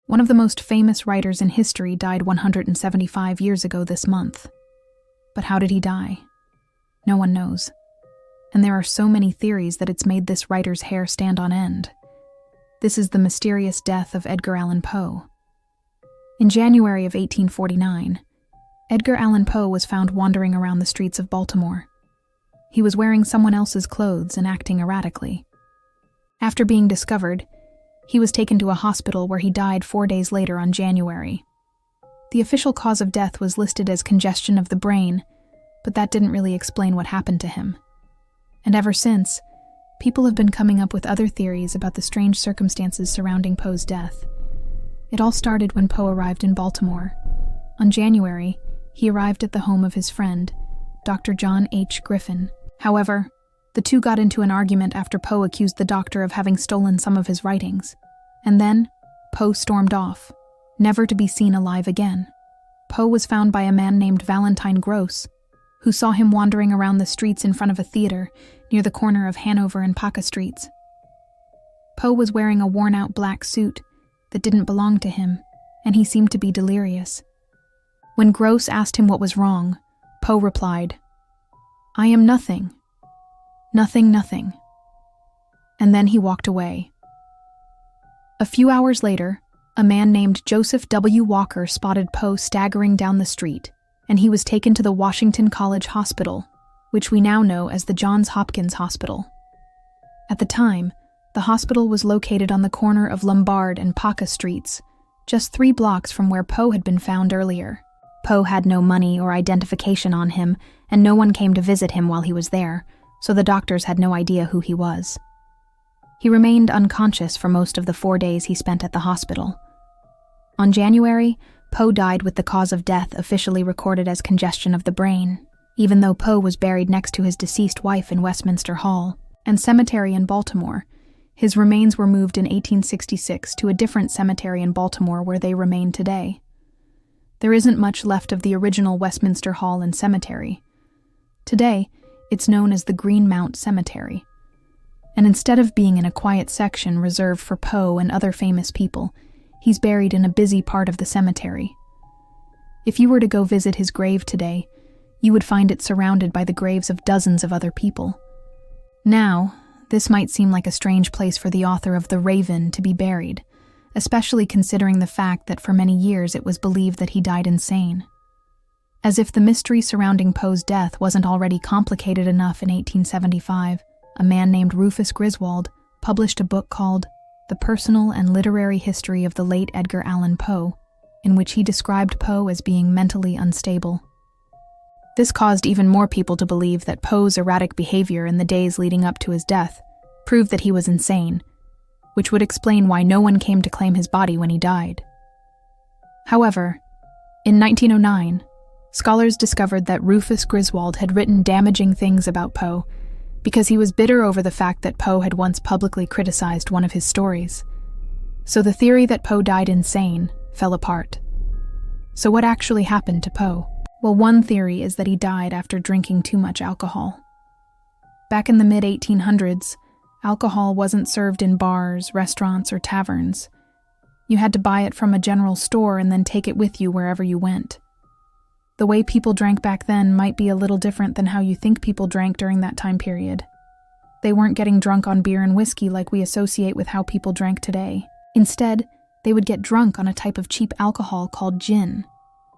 One of the most famous writers in history died 175 years ago this month. But how did he die? No one knows. And there are so many theories that it's made this writer's hair stand on end. This is the mysterious death of Edgar Allan Poe. In January of 1849, Edgar Allan Poe was found wandering around the streets of Baltimore. He was wearing someone else's clothes and acting erratically. After being discovered, he was taken to a hospital where he died 4 days later on January. The official cause of death was listed as congestion of the brain, but that didn't really explain what happened to him. And ever since, people have been coming up with other theories about the strange circumstances surrounding Poe's death. It all started when Poe arrived in Baltimore. On January, he arrived at the home of his friend, Dr. John H. Griffin. However, the two got into an argument after Poe accused the doctor of having stolen some of his writings. And then, Poe stormed off, never to be seen alive again. Poe was found by a man named Valentine Gross, who saw him wandering around the streets in front of a theater near the corner of Hanover and Paca Streets. Poe was wearing a worn-out black suit that didn't belong to him, and he seemed to be delirious. When Gross asked him what was wrong, Poe replied, "I am nothing. Nothing, nothing." And then he walked away. A few hours later, a man named Joseph W. Walker spotted Poe staggering down the street, and he was taken to the Washington College Hospital, which we now know as the Johns Hopkins Hospital. At the time, the hospital was located on the corner of Lombard and Paca Streets, just 3 blocks from where Poe had been found earlier. Poe had no money or identification on him, and no one came to visit him while he was there, so the doctors had no idea who he was. He remained unconscious for most of the 4 days he spent at the hospital. On January, Poe died with the cause of death officially recorded as congestion of the brain, even though Poe was buried next to his deceased wife in Westminster Hall and Cemetery in Baltimore. His remains were moved in 1866 to a different cemetery in Baltimore where they remain today. There isn't much left of the original Westminster Hall and Cemetery. Today, it's known as the Greenmount Cemetery. And instead of being in a quiet section reserved for Poe and other famous people, he's buried in a busy part of the cemetery. If you were to go visit his grave today, you would find it surrounded by the graves of dozens of other people. Now, this might seem like a strange place for the author of The Raven to be buried, especially considering the fact that for many years it was believed that he died insane. As if the mystery surrounding Poe's death wasn't already complicated enough, in 1875, a man named Rufus Griswold published a book called The Personal and Literary History of the Late Edgar Allan Poe, in which he described Poe as being mentally unstable. This caused even more people to believe that Poe's erratic behavior in the days leading up to his death proved that he was insane, which would explain why no one came to claim his body when he died. However, in 1909, scholars discovered that Rufus Griswold had written damaging things about Poe because he was bitter over the fact that Poe had once publicly criticized one of his stories. So the theory that Poe died insane fell apart. So what actually happened to Poe? Well, one theory is that he died after drinking too much alcohol. Back in the mid-1800s, alcohol wasn't served in bars, restaurants, or taverns. You had to buy it from a general store and then take it with you wherever you went. The way people drank back then might be a little different than how you think people drank during that time period. They weren't getting drunk on beer and whiskey like we associate with how people drank today. Instead, they would get drunk on a type of cheap alcohol called gin,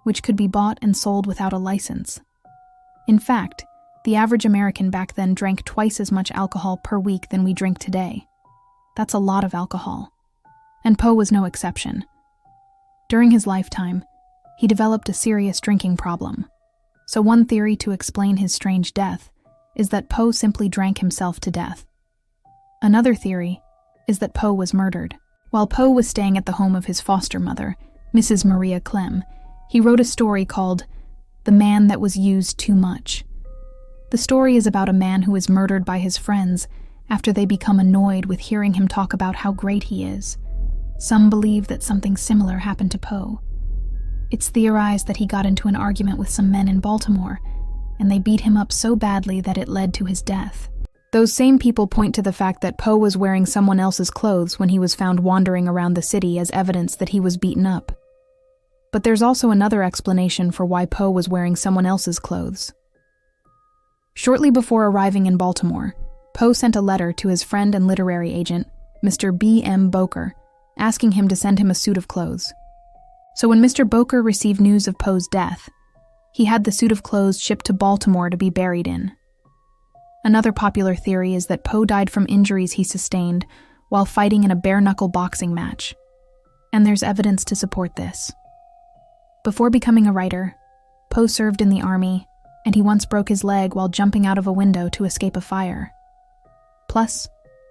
which could be bought and sold without a license. In fact, the average American back then drank twice as much alcohol per week than we drink today. That's a lot of alcohol. And Poe was no exception. During his lifetime, he developed a serious drinking problem. So one theory to explain his strange death is that Poe simply drank himself to death. Another theory is that Poe was murdered. While Poe was staying at the home of his foster mother, Mrs. Maria Clem, he wrote a story called The Man That Was Used Too Much. The story is about a man who is murdered by his friends after they become annoyed with hearing him talk about how great he is. Some believe that something similar happened to Poe. It's theorized that he got into an argument with some men in Baltimore, and they beat him up so badly that it led to his death. Those same people point to the fact that Poe was wearing someone else's clothes when he was found wandering around the city as evidence that he was beaten up. But there's also another explanation for why Poe was wearing someone else's clothes. Shortly before arriving in Baltimore, Poe sent a letter to his friend and literary agent, Mr. B.M. Boker, asking him to send him a suit of clothes. So when Mr. Boker received news of Poe's death, he had the suit of clothes shipped to Baltimore to be buried in. Another popular theory is that Poe died from injuries he sustained while fighting in a bare-knuckle boxing match, and there's evidence to support this. Before becoming a writer, Poe served in the army, and he once broke his leg while jumping out of a window to escape a fire. Plus,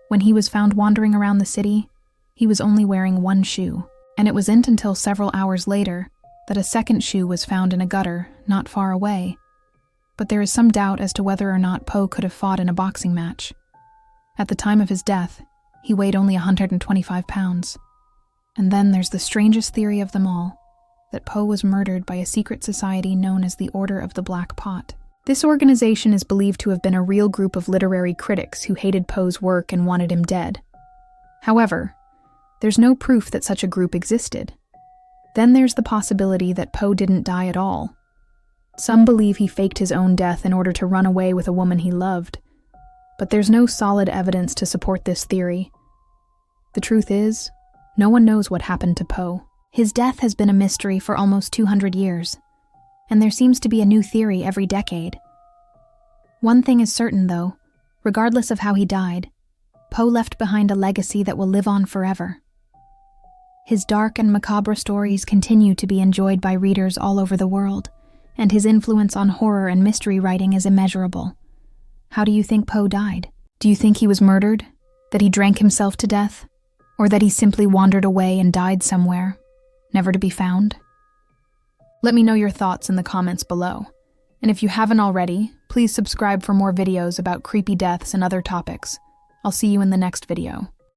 when he was found wandering around the city, he was only wearing one shoe, and it wasn't until several hours later that a second shoe was found in a gutter not far away. But there is some doubt as to whether or not Poe could have fought in a boxing match. At the time of his death, he weighed only 125 pounds. And then there's the strangest theory of them all, that Poe was murdered by a secret society known as the Order of the Black Pot. This organization is believed to have been a real group of literary critics who hated Poe's work and wanted him dead. However, there's no proof that such a group existed. Then there's the possibility that Poe didn't die at all. Some believe he faked his own death in order to run away with a woman he loved, but there's no solid evidence to support this theory. The truth is, no one knows what happened to Poe. His death has been a mystery for almost 200 years, and there seems to be a new theory every decade. One thing is certain, though, regardless of how he died, Poe left behind a legacy that will live on forever. His dark and macabre stories continue to be enjoyed by readers all over the world, and his influence on horror and mystery writing is immeasurable. How do you think Poe died? Do you think he was murdered? That he drank himself to death? Or that he simply wandered away and died somewhere, never to be found? Let me know your thoughts in the comments below. And if you haven't already, please subscribe for more videos about creepy deaths and other topics. I'll see you in the next video.